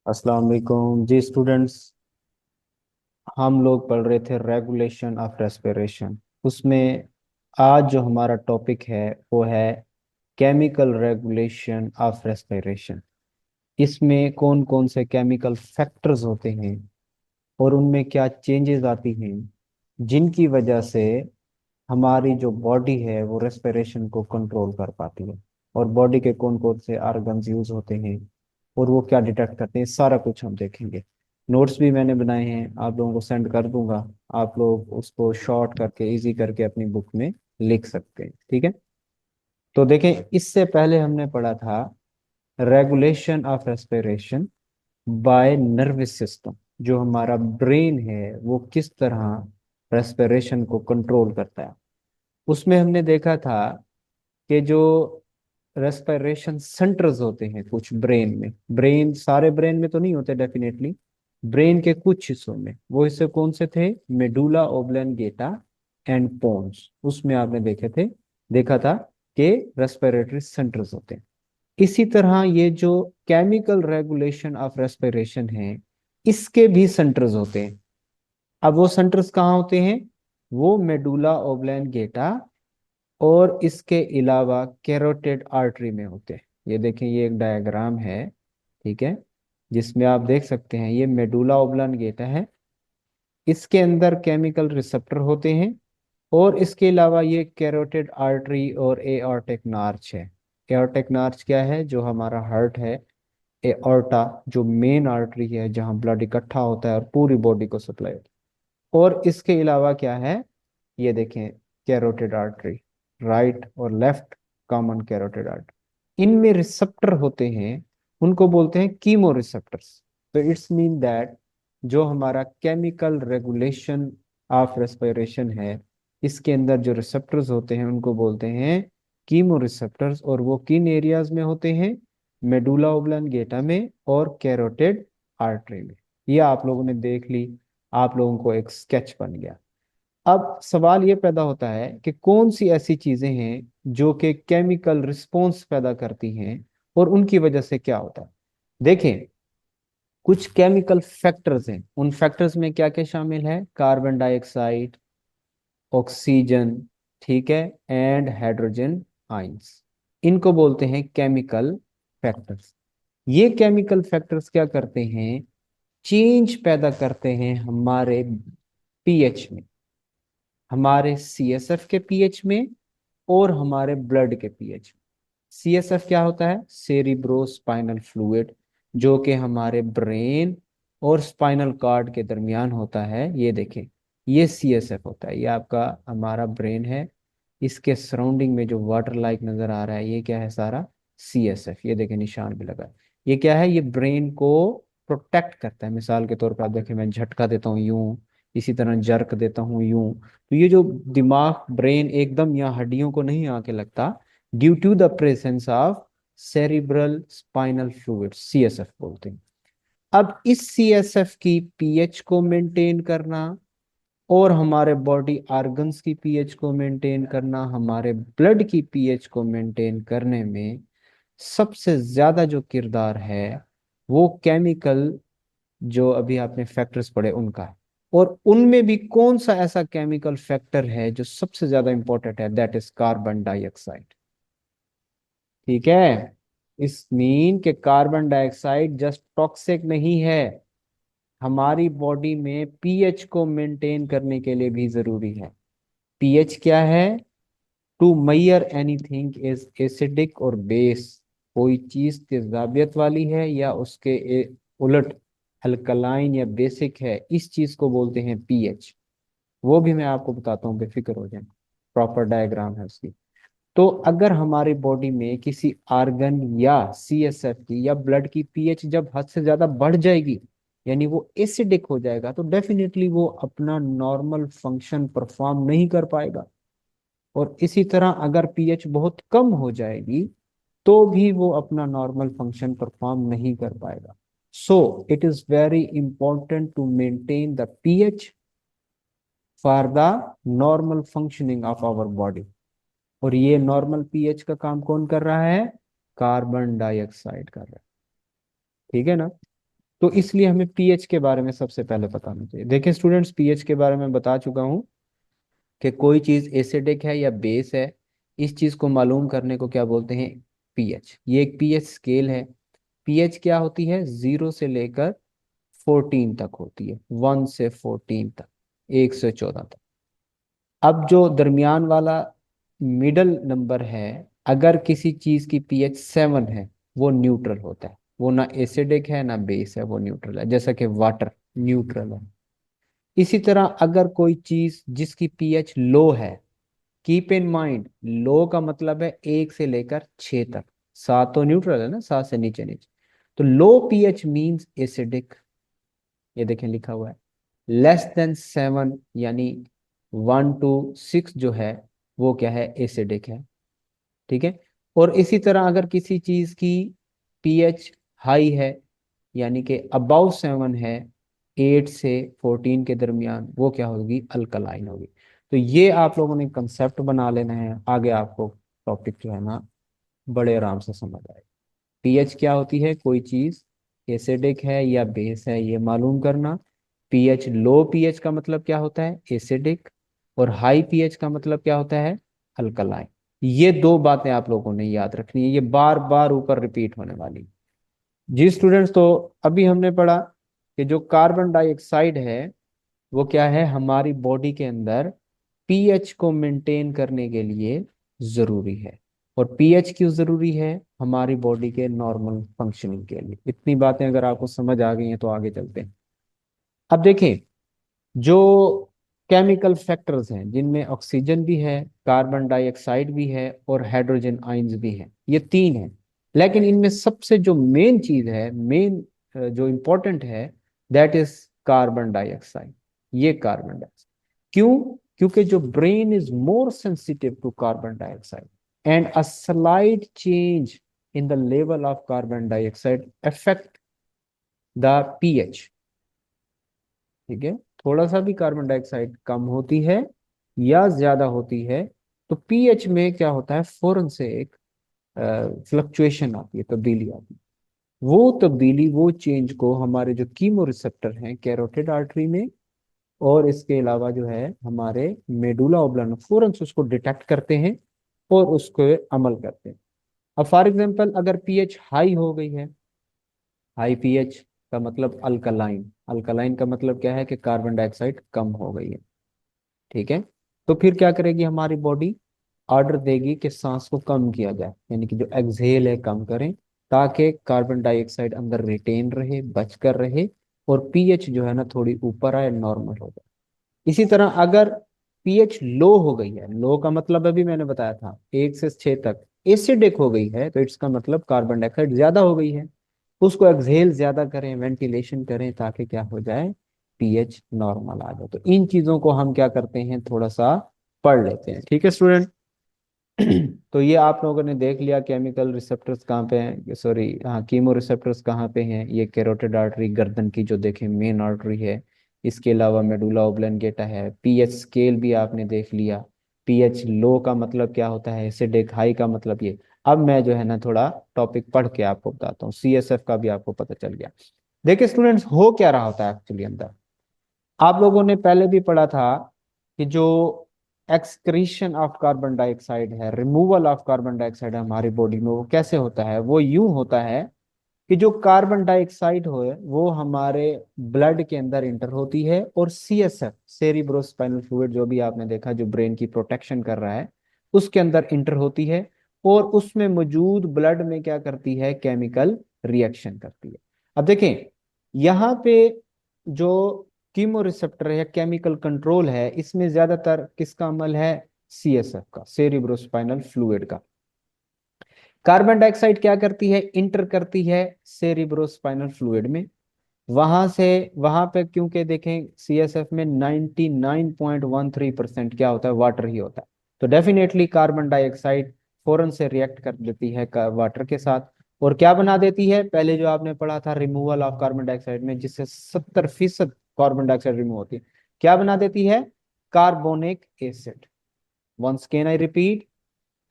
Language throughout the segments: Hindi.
अस्सलाम वालेकुम जी स्टूडेंट्स। हम लोग पढ़ रहे थे रेगुलेशन ऑफ रेस्पिरेशन। उसमें आज जो हमारा टॉपिक है वो है केमिकल रेगुलेशन ऑफ रेस्पिरेशन। इसमें कौन कौन से केमिकल फैक्टर्स होते हैं और उनमें क्या चेंजेस आती हैं जिनकी वजह से हमारी जो बॉडी है वो रेस्पिरेशन को कंट्रोल कर पाती है, और बॉडी के कौन कौन से ऑर्गन्स यूज होते हैं और वो क्या डिटेक्ट करते हैं, सारा कुछ हम देखेंगे। नोट्स भी मैंने बनाए हैं, आप लोगों को सेंड कर दूंगा। आप लोग उसको शॉर्ट करके इजी करके अपनी बुक में लिख सकते हैं, ठीक है। तो देखें, इससे पहले हमने पढ़ा था regulation of respiration bye nervous system. जो हमारा ब्रेन है वो किस तरह रेस्पिरेशन को कंट्रोल करता है। उसमें हमने देखा था कि जो रेस्पिरेशन सेंटर्स होते हैं कुछ ब्रेन में, ब्रेन सारे ब्रेन में तो नहीं होते डेफिनेटली, ब्रेन के कुछ हिस्सों में, वो हिस्से कौन से थे? मेडुला ओब्लंगेटा एंड पोन्स, उसमें आपने देखे थे, देखा था कि रेस्पिरेटरी सेंटर्स होते हैं। इसी तरह ये जो केमिकल रेगुलेशन ऑफ रेस्पिरेशन है, इसके भी सेंटर्स होते हैं। अब वो सेंटर्स कहाँ होते हैं? वो मेडुला ओब्लंगेटा और इसके अलावा कैरोटिड आर्टरी में होते हैं। ये देखें, ये एक डायग्राम है, ठीक है, जिसमें आप देख सकते हैं ये मेडुला ओब्लंगेटा है, इसके अंदर केमिकल रिसेप्टर होते हैं, और इसके अलावा ये कैरोटिड आर्टरी और एओर्टिक नार्च है। एओर्टिक नार्च क्या है? जो हमारा हार्ट है, एओर्टा जो मेन आर्टरी है जहाँ ब्लड इकट्ठा होता है और पूरी बॉडी को सप्लाई होता है। और इसके अलावा क्या है? ये देखें, कैरोटिड आर्टरी, राइट और लेफ्ट कॉमन कैरोटिड आर्टरी, इनमें रिसेप्टर होते हैं, उनको बोलते हैं कीमो रिसेप्टर्स। तो इट्स मीन दैट जो हमारा केमिकल रेगुलेशन ऑफ रेस्पिरेशन है, इसके अंदर जो रिसेप्टर्स होते हैं उनको बोलते हैं कीमो रिसेप्टर्स, और वो किन एरियाज में होते हैं? मेडुला ओब्लंगेटा में और कैरोटिड आर्टरी में। ये आप लोगों ने देख ली, आप लोगों को एक स्केच बन गया। अब सवाल ये पैदा होता है कि कौन सी ऐसी चीजें हैं जो कि केमिकल रिस्पॉन्स पैदा करती हैं और उनकी वजह से क्या होता है। देखें, कुछ केमिकल फैक्टर्स हैं, उन फैक्टर्स में क्या क्या शामिल है? कार्बन डाइऑक्साइड, ऑक्सीजन, ठीक है, एंड हाइड्रोजन आइंस, इनको बोलते हैं केमिकल फैक्टर्स। ये केमिकल फैक्टर्स क्या करते हैं? चेंज पैदा करते हैं हमारे पीएच में, हमारे सीएसएफ के पीएच में और हमारे ब्लड के पीएच में। सीएसएफ क्या होता है? सेरिब्रो स्पाइनल फ्लूइड, जो कि हमारे ब्रेन और स्पाइनल कॉर्ड के दरमियान होता है। ये देखें, ये सीएसएफ होता है, ये आपका हमारा ब्रेन है, इसके सराउंडिंग में जो वाटर लाइक नजर आ रहा है ये क्या है? सारा सीएसएफ। ये देखें, निशान भी लगा है। ये क्या है? ये ब्रेन को प्रोटेक्ट करता है। मिसाल के तौर पर आप देखें, मैं झटका देता हूँ यूं, इसी तरह जर्क देता हूँ यूं, तो ये जो दिमाग ब्रेन एकदम यहाँ हड्डियों को नहीं आके लगता, due to the presence of cerebral spinal fluid, CSF बोलते हैं। अब इस सीएसएफ की पीएच को मेंटेन करना और हमारे बॉडी ऑर्गन्स की पीएच को मेंटेन करना, हमारे ब्लड की पीएच को मेंटेन करने में सबसे ज्यादा जो किरदार है वो केमिकल, जो अभी आपने फैक्टर्स पढ़े उनका है। और उनमें भी कौन सा ऐसा केमिकल फैक्टर है जो सबसे ज्यादा इंपॉर्टेंट है? दैट इज कार्बन डाइऑक्साइड, ठीक है। इस मीन के कार्बन डाइऑक्साइड जस्ट टॉक्सिक नहीं है, हमारी बॉडी में पीएच को मेंटेन करने के लिए भी जरूरी है। पीएच क्या है? To measure anything is acidic और बेस, कोई चीज तेजाबियत वाली है या उसके उलट अल्कलाइन या बेसिक है, इस चीज को बोलते हैं पीएच। वो भी मैं आपको बताता हूँ, बेफिक्र हो जाए, प्रॉपर डायग्राम है उसकी। तो अगर हमारी बॉडी में किसी आर्गन या सीएसएफ की या ब्लड की पीएच जब हद से ज्यादा बढ़ जाएगी, यानी वो एसिडिक हो जाएगा, तो डेफिनेटली वो अपना नॉर्मल फंक्शन परफॉर्म नहीं कर पाएगा। और इसी तरह अगर पीएच बहुत कम हो जाएगी तो भी वो अपना नॉर्मल फंक्शन परफॉर्म नहीं कर पाएगा। So it is very important to maintain the pH for the normal functioning of our body. और ये नॉर्मल पीएच का काम कौन कर रहा है? कार्बन डाइऑक्साइड कर रहा है, ठीक है ना। तो इसलिए हमें पीएच के बारे में सबसे पहले पता होना चाहिए। देखिए स्टूडेंट्स, पीएच के बारे में बता चुका हूँ कि कोई चीज एसिडिक है या बेस है, इस चीज को मालूम करने को क्या बोलते हैं, पीएच। ये एक पीएच स्केल है। पीएच क्या होती है, 0 से लेकर 14 तक होती है, 1 से 14 तक, 1 से 14 तक। अब जो दरमियान वाला मिडल नंबर है, अगर किसी चीज की पीएच 7 है, वो न्यूट्रल होता है। वो ना एसिडिक है ना बेस है, वो न्यूट्रल है, जैसा कि वाटर न्यूट्रल है। इसी तरह अगर कोई चीज जिसकी पीएच लो है, कीप इन माइंड, लो का मतलब है 1 से लेकर 6 तक। 7 तो न्यूट्रल है ना, 7 से नीचे नीचे। तो लो पीएच मींस एसिडिक, ये देखें लिखा हुआ है। लेस देन 7 यानी 1 to 6 जो है, वो क्या है, एसिडिक है। ठीक है। और इसी तरह अगर किसी चीज की पीएच हाई है, यानी कि अबाउ 7 है, 8 से 14 के दरमियान, वो क्या होगी, अल्कलाइन होगी। तो ये आप लोगों ने कंसेप्ट बना लेना है, आगे आपको टॉपिक जो है ना बड़े आराम से समझ आए। पीएच क्या होती है, कोई चीज एसिडिक है या बेस है, ये मालूम करना। पीएच, लो पीएच का मतलब क्या होता है, एसिडिक। और हाई पीएच का मतलब क्या होता है, अल्कलाइन। ये दो बातें आप लोगों ने याद रखनी है, ये बार बार ऊपर रिपीट होने वाली। जी स्टूडेंट्स, तो अभी हमने पढ़ा कि जो कार्बन डाइऑक्साइड है, वो क्या है, हमारी बॉडी के अंदर पीएच को मेंटेन करने के लिए जरूरी है। और पीएच क्यों जरूरी है, हमारी बॉडी के नॉर्मल फंक्शनिंग के लिए। इतनी बातें अगर आपको समझ आ गई हैं तो आगे चलते हैं। अब देखें, जो केमिकल फैक्टर्स हैं जिनमें ऑक्सीजन भी है, कार्बन डाइऑक्साइड भी है और हाइड्रोजन आयंस भी हैं, ये तीन हैं। लेकिन इनमें सबसे जो मेन चीज है, मेन जो इम्पोर्टेंट है, दैट इज कार्बन डाइऑक्साइड। ये कार्बन डाइऑक्साइड क्यों, क्योंकि जो brain is more sensitive to carbon dioxide, and a slight change in the level of carbon dioxide affect the pH. ठीक है। थोड़ा सा भी कार्बन डाइऑक्साइड कम होती है या ज्यादा होती है, तो पीएच में क्या होता है, फौरन से एक फ्लक्चुएशन आती है, तब्दीली आती है। वो तब्दीली, वो चेंज को हमारे जो कीमो रिसेप्टर हैं कैरोटिड आर्टरी में, और इसके अलावा जो है हमारे मेडुला ओब्लांग, फौरन से उसको डिटेक्ट करते हैं और उसको अमल करते हैं। अब फॉर एग्जांपल अगर पीएच हाई हो गई है, हाई पीएच का मतलब अल्कलाइन, अल्कलाइन का मतलब क्या है कि कार्बन डाइऑक्साइड कम हो गई है। ठीक है। तो फिर क्या करेगी हमारी बॉडी, ऑर्डर देगी कि सांस को कम किया जाए, यानी कि जो एक्सहेल है कम करें, ताकि कार्बन डाइऑक्साइड अंदर रिटेन रहे, बच कर रहे, और पीएच जो है ना थोड़ी ऊपर आए, नॉर्मल हो जाए। इसी तरह अगर पीएच लो हो गई है, लो का मतलब अभी मैंने बताया था 1 से 6 तक, एसिडिक हो गई है, तो इसका मतलब कार्बन डाइऑक्साइड ज्यादा हो गई है। उसको एक्सहेल ज्यादा करें, वेंटिलेशन करें, ताकि क्या हो जाए, पीएच नॉर्मल आ जाए। तो इन चीजों को हम क्या करते हैं, थोड़ा सा पढ़ लेते हैं। ठीक है स्टूडेंट। तो ये आप लोगों ने देख लिया केमिकल रिसेप्टर्स कहाँ पे हैं, सॉरी हाँ, कीमो रिसेप्टर्स कहाँ पे हैं। ये कैरोटिड आर्टरी, गर्दन की जो देखें मेन आर्टरी है। इसके अलावा मेडुला ओब्लंगेटा है। पीएच स्केल भी आपने देख लिया। पीएच लो का मतलब क्या होता है, एसिडिक, हाई का मतलब ये। अब मैं जो है ना थोड़ा टॉपिक पढ़ के आपको बताता हूँ, सीएसएफ का भी आपको पता चल गया। देखिए स्टूडेंट्स, हो क्या रहा होता है एक्चुअली अंदर, आप लोगों ने पहले भी पढ़ा था कि जो एक्सक्रीशन ऑफ कार्बन डाइऑक्साइड है, रिमूवल ऑफ कार्बन डाइऑक्साइड है हमारी बॉडी में, वो कैसे होता है, वो यूं होता है कि जो कार्बन डाइऑक्साइड हो वो हमारे ब्लड के अंदर इंटर होती है, और सीएसएफ, सेरिब्रोस्पाइनल फ्लूइड, जो भी आपने देखा जो ब्रेन की प्रोटेक्शन कर रहा है, उसके अंदर इंटर होती है। और उसमें मौजूद ब्लड में क्या करती है, केमिकल रिएक्शन करती है। अब देखें यहाँ पे जो कीमो रिसेप्टर या केमिकल कंट्रोल है, इसमें ज्यादातर किसका अमल है, सीएसएफ का, सेरिब्रोस्पाइनल फ्लूइड का। कार्बन डाइऑक्साइड क्या करती है, इंटर करती है सेरिब्रोस्पाइनल फ्लूइड में। वहां से वहां पे, क्योंकि देखें सीएसएफ में 99.13% क्या होता है, वाटर ही होता है। तो डेफिनेटली कार्बन डाइऑक्साइड फौरन से रिएक्ट कर देती है वाटर के साथ, और क्या बना देती है, पहले जो आपने पढ़ा था रिमूवल ऑफ कार्बन डाइऑक्साइड में, जिससे 70% कार्बन डाइऑक्साइड रिमूव होती है, क्या बना देती है, carbonic acid. Once can I repeat,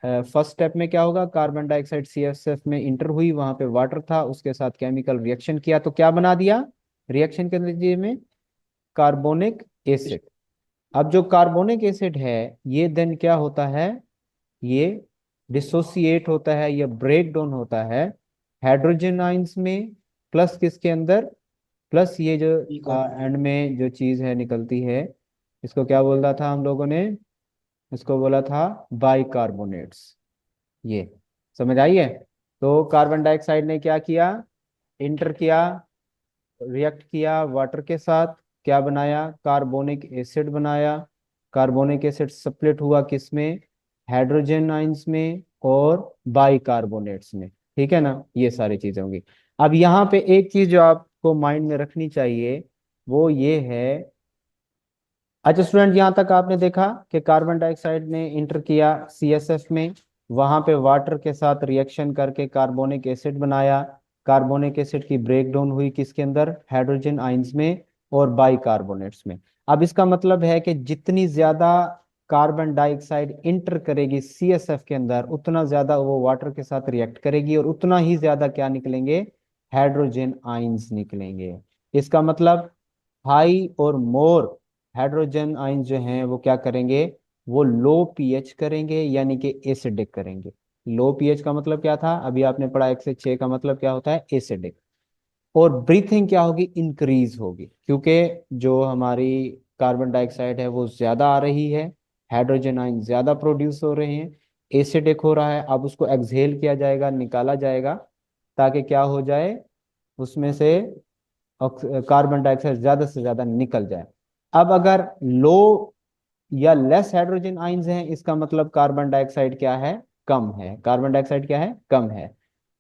first step में क्या होगा, कार्बन डाइऑक्साइड CSF में इंटर हुई, वहां पे वाटर था, उसके साथ केमिकल रिएक्शन किया, तो क्या बना दिया रिएक्शन के नतीजे में, कार्बोनिक एसिड। अब जो कार्बोनिक एसिड है ये देन क्या होता है, ये डिसोसिएट होता है, ये ब्रेक डाउन होता है हाइड्रोजन आइंस में, प्लस किसके अंदर, प्लस ये जो एंड में जो चीज है निकलती है, इसको क्या बोला था हम लोगों ने, इसको बोला था बाइकार्बोनेट्स। ये समझ आई है। तो कार्बन डाइऑक्साइड ने क्या किया, इंटर किया, रिएक्ट किया वाटर के साथ, क्या बनाया, कार्बोनिक एसिड बनाया। कार्बोनिक एसिड सप्लिट हुआ किसमें, हाइड्रोजन आइंस में और बाइकार्बोनेट्स में। ठीक है ना, ये सारी चीजें होंगी। अब यहाँ पे एक चीज जो आपको माइंड में रखनी चाहिए वो ये है, अच्छा स्टूडेंट यहाँ तक आपने देखा कि कार्बन डाइऑक्साइड ने इंटर किया CSF में, वहां पे वाटर के साथ रिएक्शन करके कार्बोनिक एसिड बनाया, कार्बोनिक एसिड की ब्रेकडाउन हुई किसके अंदर, हाइड्रोजन आइंस में और बाइकार्बोनेट्स में। अब इसका मतलब है कि जितनी ज्यादा कार्बन डाइऑक्साइड इंटर करेगी CSF के अंदर, उतना ज्यादा वो वाटर के साथ रिएक्ट करेगी और उतना ही ज्यादा क्या निकलेंगे, हाइड्रोजन आइंस निकलेंगे। इसका मतलब हाई और मोर हाइड्रोजन आयन जो हैं वो क्या करेंगे, वो लो पीएच करेंगे, यानी कि एसिडिक करेंगे। लो पीएच का मतलब क्या था, अभी आपने पढ़ा 1 से 6 का मतलब क्या होता है, एसिडिक। और ब्रीथिंग क्या होगी, इंक्रीज होगी, क्योंकि जो हमारी कार्बन डाइऑक्साइड है वो ज्यादा आ रही है, हाइड्रोजन आयन ज्यादा प्रोड्यूस हो रहे हैं, एसिडिक हो रहा है। अब उसको एक्सहेल किया जाएगा, निकाला जाएगा, ताकि क्या हो जाए, उसमें से कार्बन डाइऑक्साइड ज्यादा से ज्यादा निकल जाए। अब अगर लो या लेस हाइड्रोजन आइंस हैं, इसका मतलब कार्बन डाइऑक्साइड क्या है, कम है, कार्बन डाइऑक्साइड क्या है, कम है।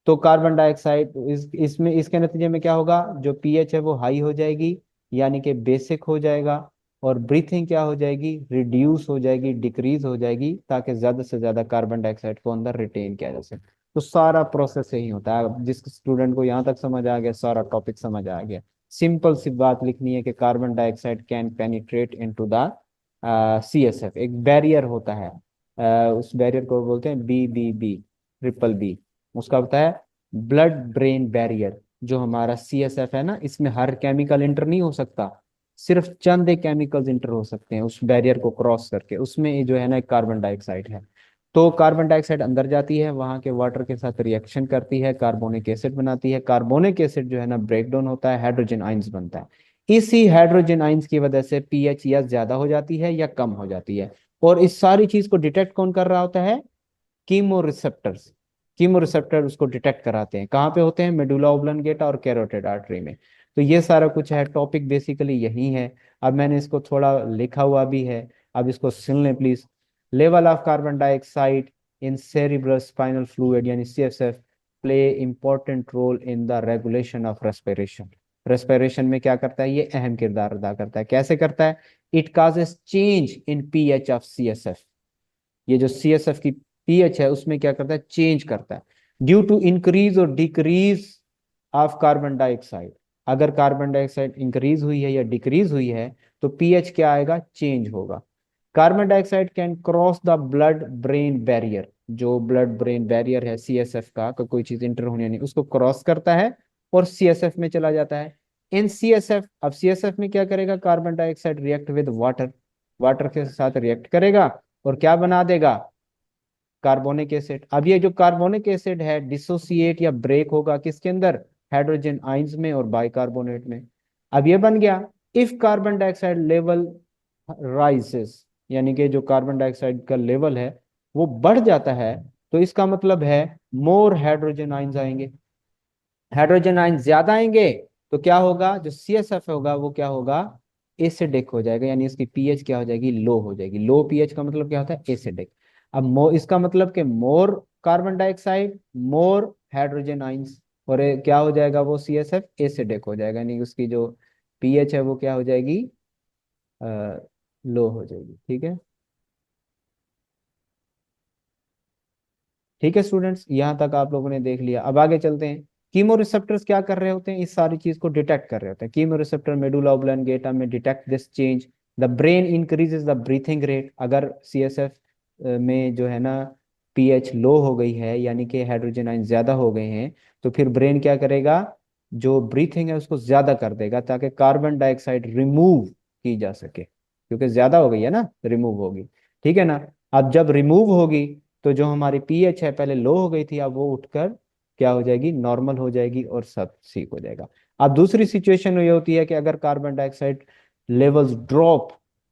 तो कार्बन डाइऑक्साइड इसमें इसके नतीजे में क्या होगा, जो पीएच है वो हाई हो जाएगी, यानी कि बेसिक हो जाएगा, और ब्रीथिंग क्या हो जाएगी, रिड्यूस हो जाएगी, डिक्रीज हो जाएगी, ताकि ज्यादा से ज्यादा कार्बन डाइऑक्साइड को अंदर रिटेन किया जा सके। तो सारा प्रोसेस यही होता है। अब जिस स्टूडेंट को यहाँ तक समझ आ गया, सारा टॉपिक समझ आ गया। सिंपल सी बात लिखनी है कि carbon dioxide can penetrate into the CSF, एक बैरियर होता है, उस बैरियर को बोलते हैं BBB, ट्रिपल बी। उसका होता है ब्लड ब्रेन बैरियर। जो हमारा CSF है ना, इसमें हर केमिकल इंटर नहीं हो सकता, सिर्फ चंद एक केमिकल्स इंटर हो सकते हैं उस बैरियर को क्रॉस करके, उसमें ये जो है ना एक कार्बन डाइऑक्साइड है। तो कार्बन डाइऑक्साइड अंदर जाती है, वहां के वाटर के साथ रिएक्शन करती है, कार्बोनिक एसिड बनाती है, कार्बोनिक एसिड जो है ना ब्रेक डाउन होता है, हाइड्रोजन आइंस बनता है। इसी हाइड्रोजन आइंस की वजह से पीएच या ज्यादा हो जाती है या कम हो जाती है। और इस सारी चीज को डिटेक्ट कौन कर रहा होता है, कीमो रिसेप्टर्स। कीमो रिसेप्टर उसको डिटेक्ट कराते हैं, कहाँ पे होते हैं, मेडुला ओब्लंगेटा और कैरोटिड आर्टरी में। तो ये सारा कुछ है, टॉपिक बेसिकली यही है। अब मैंने इसको थोड़ा लिखा हुआ भी है, अब इसको सुन लें please. Level of carbon dioxide in cerebral spinal fluid यानी CSF play important role in the regulation of respiration. Respiration में क्या करता है, ये अहम किरदार अदा करता है। कैसे करता है, it causes change in pH of CSF। ये जो CSF की पीएच है उसमें क्या करता है, चेंज करता है, ड्यू टू इंक्रीज और डिक्रीज ऑफ कार्बन डाइऑक्साइड। अगर कार्बन डाइऑक्साइड इंक्रीज हुई है या डिक्रीज हुई है तो पीएच क्या आएगा, चेंज होगा। Carbon dioxide can cross the blood brain barrier. जो ब्लड ब्रेन बैरियर है CSF का, कोई चीज इंटर होने नहीं, उसको क्रॉस करता है और CSF में चला जाता है। इन CSF, अब CSF में क्या करेगा, carbon dioxide react with water, water के साथ रिएक्ट करेगा और क्या बना देगा, कार्बोनिक एसिड। अब ये जो कार्बोनिक एसिड है डिसोसिएट या ब्रेक होगा किसके अंदर, हाइड्रोजन आइंस में और बाइकार्बोनेट में। अब ये बन गया, if carbon dioxide level rises, यानी कि जो कार्बन डाइऑक्साइड का लेवल है वो बढ़ जाता है, तो इसका मतलब है मोर हाइड्रोजन आइंस आएंगे। हाइड्रोजन आयन ज्यादा आएंगे तो क्या होगा, जो CSF होगा वो क्या होगा, एसिडिक हो जाएगा, यानी इसकी पीएच क्या हो जाएगी, लो हो जाएगी। लो पीएच का मतलब क्या होता है, एसिडिक। अब इसका मतलब कि more carbon dioxide, more hydrogen ions, और क्या हो जाएगा वो CSF एसिडिक हो जाएगा, यानी उसकी जो पीएच है वो क्या हो जाएगी, लो हो जाएगी। ठीक है, ठीक है स्टूडेंट्स, यहाँ तक आप लोगों ने देख लिया। अब आगे चलते हैं। कीमो रिसेप्टर्स क्या कर रहे होते हैं, इस सारी चीज को डिटेक्ट कर रहे होते हैं। कीमो रिसेप्टर मेडुला ओब्लंगेटा में detect this change. The brain increases the breathing rate. अगर CSF में जो है ना पीएच लो हो गई है, यानी कि हाइड्रोजन आयन ज्यादा हो गए हैं, तो फिर ब्रेन क्या करेगा, जो ब्रीथिंग है उसको ज्यादा कर देगा ताकि कार्बन डाइऑक्साइड रिमूव की जा सके, क्योंकि ज्यादा हो गई है ना, रिमूव होगी। ठीक है ना। अब जब रिमूव होगी तो जो हमारी पीएच है पहले लो हो गई थी, अब वो उठकर क्या हो जाएगी, नॉर्मल हो जाएगी और सब ठीक हो जाएगा। अब दूसरी सिचुएशन ये होती है कि अगर कार्बन डाइऑक्साइड लेवल्स ड्रॉप,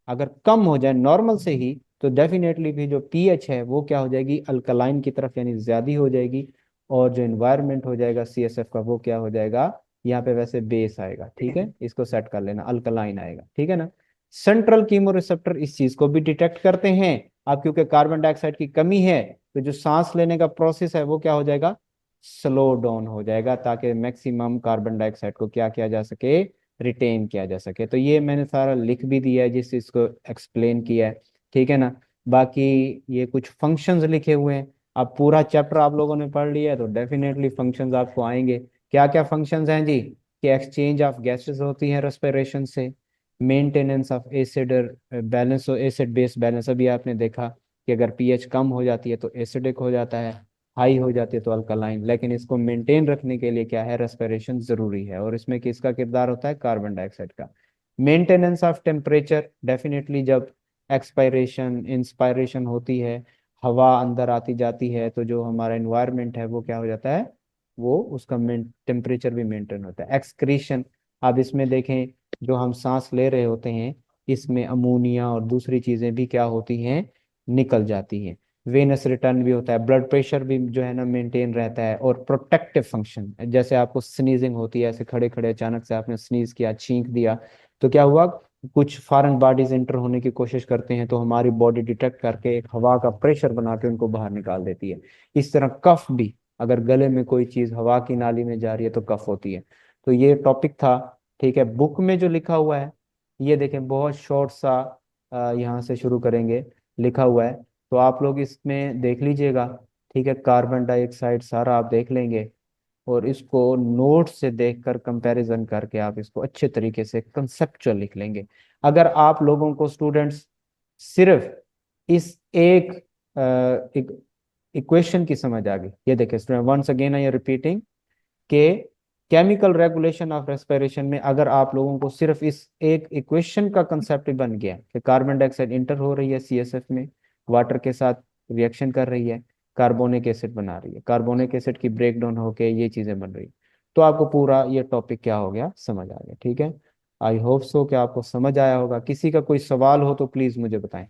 अगर कम हो जाए नॉर्मल से ही, तो डेफिनेटली भी जो पीएच है वो क्या हो जाएगी, अल्कलाइन की तरफ यानी ज्यादा हो जाएगी। और जो एनवायरनमेंट हो जाएगा सीएसएफ का वो क्या हो जाएगा, यहाँ पे वैसे बेस आएगा, ठीक है, इसको सेट कर लेना, अल्कलाइन आएगा, ठीक है ना। सेंट्रल कीमोरिसेप्टर इस चीज को भी डिटेक्ट करते हैं। अब क्योंकि कार्बन डाइऑक्साइड की कमी है, तो जो सांस लेने का प्रोसेस है वो क्या हो जाएगा, स्लो डाउन हो जाएगा, ताकि मैक्सिमम कार्बन डाइऑक्साइड को क्या किया जा सके, रिटेन किया जा सके। तो ये मैंने सारा लिख भी दिया है, जिस चीज को एक्सप्लेन किया है, ठीक है ना। बाकी ये कुछ फंक्शंस लिखे हुए हैं। अब पूरा चैप्टर आप लोगों ने पढ़ लिया है तो डेफिनेटली फंक्शंस आपको आएंगे। क्या क्या फंक्शंस हैं जी, कि एक्सचेंज ऑफ गैसेस होती हैं रेस्पिरेशन से, maintenance of acid balance, acid base balance, अभी आपने देखा कि अगर पीएच कम हो जाती है तो एसिडिक हो जाता है, हाई हो जाती है तो अल्कलाइन, लेकिन इसको मेंटेन रखने के लिए क्या है, रेस्पिरेशन जरूरी है, और इसमें किसका किरदार होता है, कार्बन डाइऑक्साइड का। मेंटेनेंस ऑफ टेम्परेचर, डेफिनेटली जब एक्सपायरेशन इंस्पायरेशन होती है, हवा अंदर आती जाती है, तो जो हमारा एनवायरनमेंट है वो क्या हो जाता है, वो उसका टेम्परेचर भी मेंटेन होता है। एक्सक्रीशन, अब इसमें देखें, जो हम सांस ले रहे होते हैं इसमें अमोनिया और दूसरी चीजें भी क्या होती हैं, निकल जाती हैं। वेनस रिटर्न भी होता है, ब्लड प्रेशर भी जो है ना मेंटेन रहता है। और प्रोटेक्टिव फंक्शन, जैसे आपको स्नीजिंग होती है, ऐसे खड़े खड़े अचानक से आपने स्नीज किया, छींक दिया, तो क्या हुआ, कुछ फॉरेन बॉडीज एंटर होने की कोशिश करते हैं, तो हमारी बॉडी डिटेक्ट करके एक हवा का प्रेशर बना के उनको बाहर निकाल देती है। इस तरह कफ भी, अगर गले में कोई चीज हवा की नाली में जा रही है तो कफ होती है। तो ये टॉपिक था, ठीक है। बुक में जो लिखा हुआ है ये देखें, बहुत शॉर्ट सा यहाँ से शुरू करेंगे, लिखा हुआ है, तो आप लोग इसमें देख लीजिएगा, ठीक है। कार्बन डाइऑक्साइड सारा आप देख लेंगे, और इसको नोट से देखकर कंपैरिजन करके आप इसको अच्छे तरीके से कंसेप्चुअल लिख लेंगे। अगर आप लोगों को स्टूडेंट्स सिर्फ इस एक इक्वेशन की समझ आ गई, ये देखिए student, once again I am repeating के केमिकल रेगुलेशन ऑफ रेस्पिरेशन में अगर आप लोगों को सिर्फ इस एक इक्वेशन का कंसेप्ट बन गया कि कार्बन डाइऑक्साइड इंटर हो रही है सीएसएफ में, वाटर के साथ रिएक्शन कर रही है, कार्बोनिक एसिड बना रही है, कार्बोनिक एसिड की ब्रेक डाउन होके ये चीजें बन रही है, तो आपको पूरा ये टॉपिक क्या हो गया, समझ आ गया, ठीक है। आई होप सो कि आपको समझ आया होगा। किसी का कोई सवाल हो तो प्लीज मुझे बताएं।